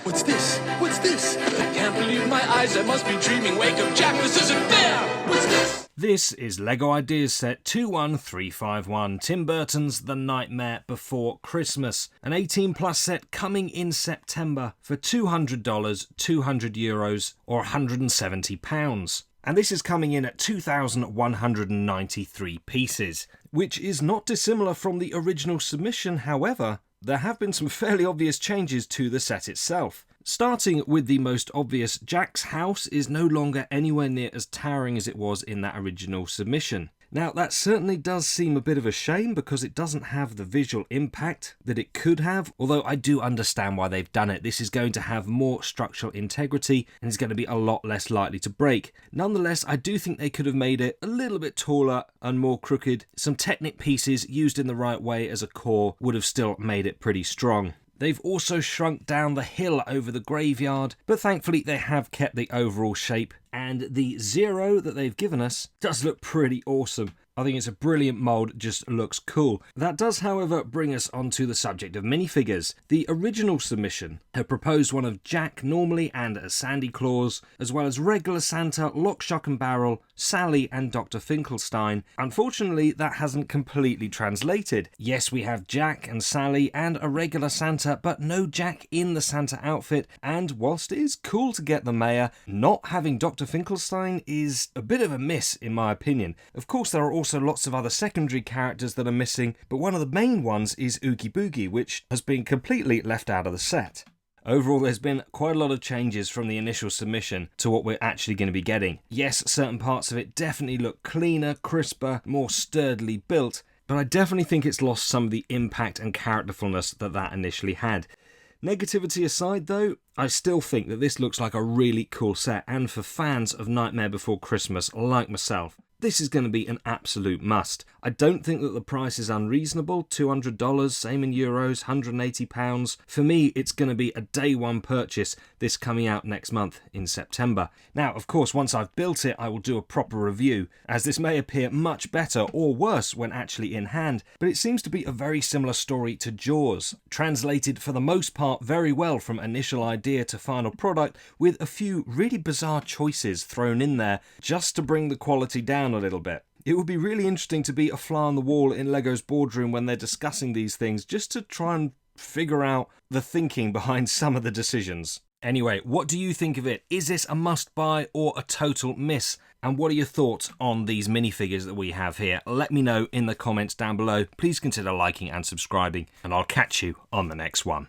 What's this? What's this? I can't believe my eyes, I must be dreaming. Wake up, Jack, this isn't fair! What's this? This is LEGO Ideas Set 21351, Tim Burton's The Nightmare Before Christmas. An 18 plus set coming in September for $200, €200 or £170. And this is coming in at 2,193 pieces, which is not dissimilar from the original submission. However, there have been some fairly obvious changes to the set itself. Starting with the most obvious, Jack's house is no longer anywhere near as towering as it was in that original submission. Now, that certainly does seem a bit of a shame because it doesn't have the visual impact that it could have, although I do understand why they've done it. This is going to have more structural integrity and is going to be a lot less likely to break. Nonetheless, I do think they could have made it a little bit taller and more crooked. Some Technic pieces used in the right way as a core would have still made it pretty strong. They've also shrunk down the hill over the graveyard, but thankfully they have kept the overall shape, and the Zero that they've given us does look pretty awesome. I think it's a brilliant mould, just looks cool. That does, however, bring us onto the subject of minifigures. The original submission had proposed one of Jack normally and a Sandy Claus, as well as regular Santa, Lock, Shock and Barrel, Sally and Dr. Finkelstein. Unfortunately, that hasn't completely translated. Yes, we have Jack and Sally and a regular Santa, but no Jack in the Santa outfit, and whilst it is cool to get the mayor, not having Dr. Finkelstein is a bit of a miss in my opinion. Of course, there are also lots of other secondary characters that are missing, but one of the main ones is Oogie Boogie, which has been completely left out of the set. Overall, there's been quite a lot of changes from the initial submission to what we're actually going to be getting. Yes, certain parts of it definitely look cleaner, crisper, more sturdily built, but I definitely think it's lost some of the impact and characterfulness that initially had. Negativity aside though, I still think that this looks like a really cool set, and for fans of Nightmare Before Christmas like myself, this is going to be an absolute must. I don't think that the price is unreasonable, $200, same in euros, £180. For me, it's going to be a day one purchase, this coming out next month in September. Now, of course, once I've built it, I will do a proper review, as this may appear much better or worse when actually in hand, but it seems to be a very similar story to Jaws, translated for the most part very well from initial idea to final product, with a few really bizarre choices thrown in there just to bring the quality down a little bit. It would be really interesting to be a fly on the wall in LEGO's boardroom when they're discussing these things, just to try and figure out the thinking behind some of the decisions. Anyway, what do you think of it? Is this a must buy or a total miss? And what are your thoughts on these minifigures that we have here? Let me know in the comments down below. Please consider liking and subscribing, and I'll catch you on the next one.